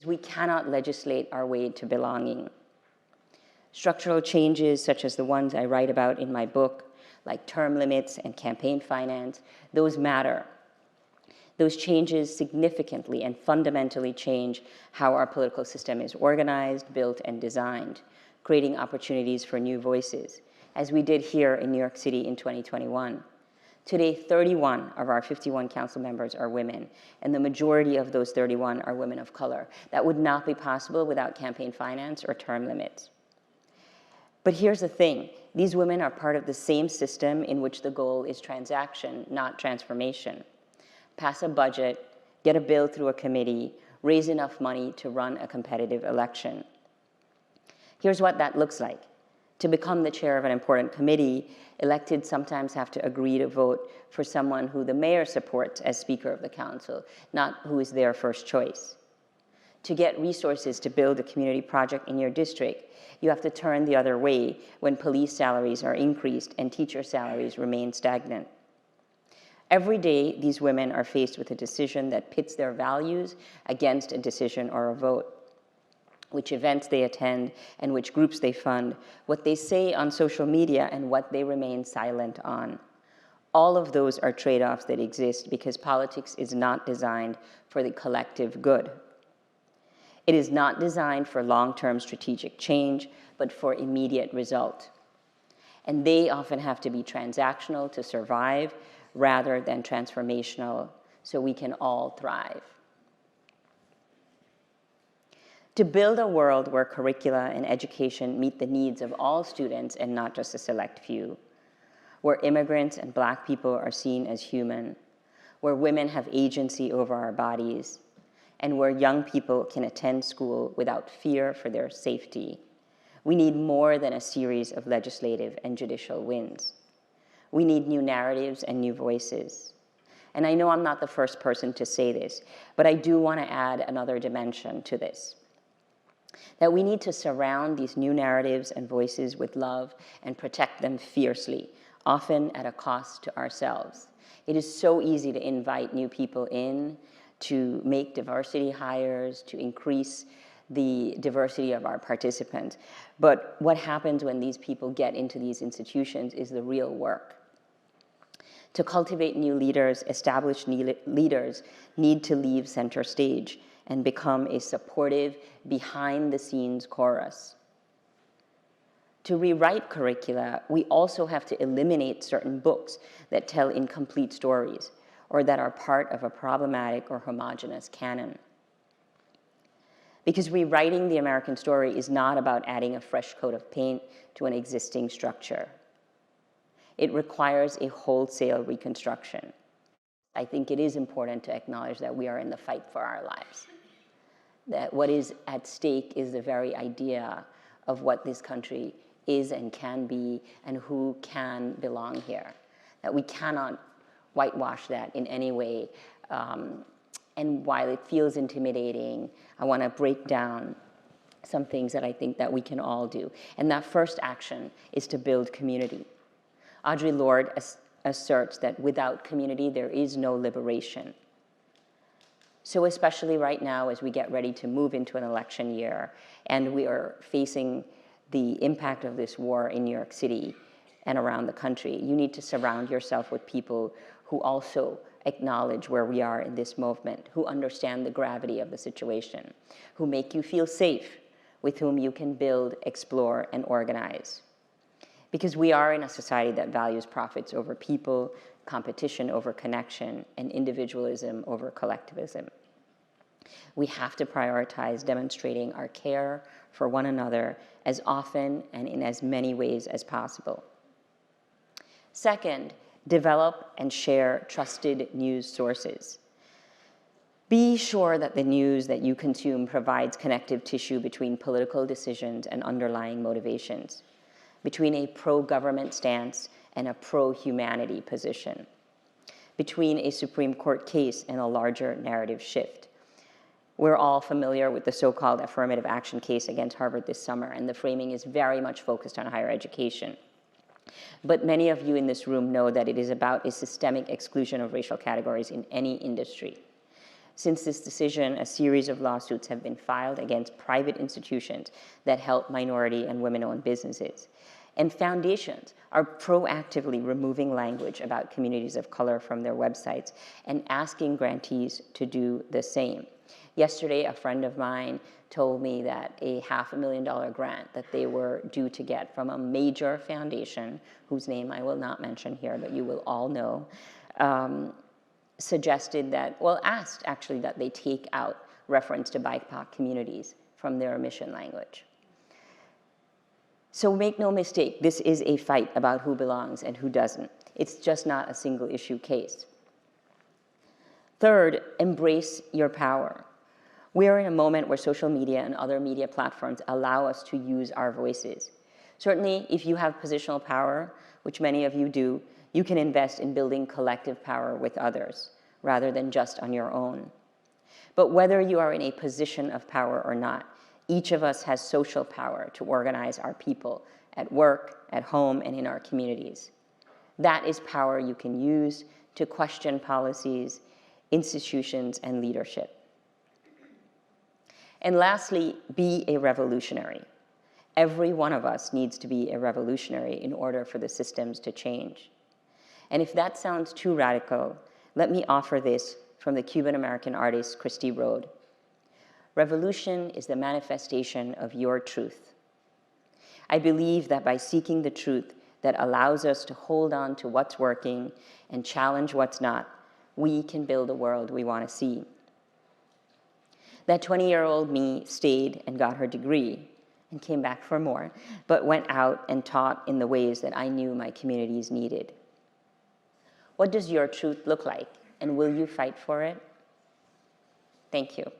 We cannot legislate our way to belonging. Structural changes, such as the ones I write about in my book, like term limits and campaign finance, those matter. Those changes significantly and fundamentally change how our political system is organized, built, and designed, creating opportunities for new voices, as we did here in New York City in 2021. Today, 31 of our 51 council members are women, and the majority of those 31 are women of color. That would not be possible without campaign finance or term limits. But here's the thing, these women are part of the same system in which the goal is transaction, not transformation. Pass a budget, get a bill through a committee, raise enough money to run a competitive election. Here's what that looks like. To become the chair of an important committee, electeds sometimes have to agree to vote for someone who the mayor supports as Speaker of the Council, not who is their first choice. To get resources to build a community project in your district, you have to turn the other way when police salaries are increased and teacher salaries remain stagnant. Every day, these women are faced with a decision that pits their values against a decision or a vote. Which events they attend and which groups they fund, what they say on social media and what they remain silent on. All of those are trade-offs that exist because politics is not designed for the collective good. It is not designed for long-term strategic change, but for immediate result. And they often have to be transactional to survive rather than transformational so we can all thrive. To build a world where curricula and education meet the needs of all students and not just a select few, where immigrants and Black people are seen as human, where women have agency over our bodies, and where young people can attend school without fear for their safety, we need more than a series of legislative and judicial wins. We need new narratives and new voices. And I know I'm not the first person to say this, but I do want to add another dimension to this. That we need to surround these new narratives and voices with love and protect them fiercely, often at a cost to ourselves. It is so easy to invite new people in, to make diversity hires, to increase the diversity of our participants. But what happens when these people get into these institutions is the real work. To cultivate new leaders, established leaders need to leave center stage and become a supportive, behind-the-scenes chorus. To rewrite curricula, we also have to eliminate certain books that tell incomplete stories or that are part of a problematic or homogeneous canon. Because rewriting the American story is not about adding a fresh coat of paint to an existing structure. It requires a wholesale reconstruction. I think it is important to acknowledge that we are in the fight for our lives. That what is at stake is the very idea of what this country is and can be and who can belong here. That we cannot whitewash that in any way. And while it feels intimidating, I want to break down some things that I think that we can all do. And that first action is to build community. Audre Lorde asserts that without community, there is no liberation. So especially right now as we get ready to move into an election year and we are facing the impact of this war in New York City and around the country, you need to surround yourself with people who also acknowledge where we are in this movement, who understand the gravity of the situation, who make you feel safe, with whom you can build, explore, and organize. Because we are in a society that values profits over people, competition over connection, and individualism over collectivism. We have to prioritize demonstrating our care for one another as often and in as many ways as possible. Second, develop and share trusted news sources. Be sure that the news that you consume provides connective tissue between political decisions and underlying motivations, between a pro-government stance and a pro-humanity position, between a Supreme Court case and a larger narrative shift. We're all familiar with the so-called affirmative action case against Harvard this summer, and the framing is very much focused on higher education. But many of you in this room know that it is about a systemic exclusion of racial categories in any industry. Since this decision, a series of lawsuits have been filed against private institutions that help minority and women-owned businesses. And foundations are proactively removing language about communities of color from their websites and asking grantees to do the same. Yesterday, a friend of mine told me that a $500,000 grant that they were due to get from a major foundation, whose name I will not mention here, but you will all know, suggested that, well, asked actually that they take out reference to BIPOC communities from their mission language. So make no mistake, this is a fight about who belongs and who doesn't. It's just not a single issue case. Third, embrace your power. We are in a moment where social media and other media platforms allow us to use our voices. Certainly, if you have positional power, which many of you do, you can invest in building collective power with others, rather than just on your own. But whether you are in a position of power or not, each of us has social power to organize our people at work, at home, and in our communities. That is power you can use to question policies, institutions, and leadership. And lastly, be a revolutionary. Every one of us needs to be a revolutionary in order for the systems to change. And if that sounds too radical, let me offer this from the Cuban-American artist Christy Rode. Revolution is the manifestation of your truth. I believe that by seeking the truth that allows us to hold on to what's working and challenge what's not, we can build a world we want to see. That 20-year-old me stayed and got her degree and came back for more, but went out and taught in the ways that I knew my communities needed. What does your truth look like, and will you fight for it? Thank you.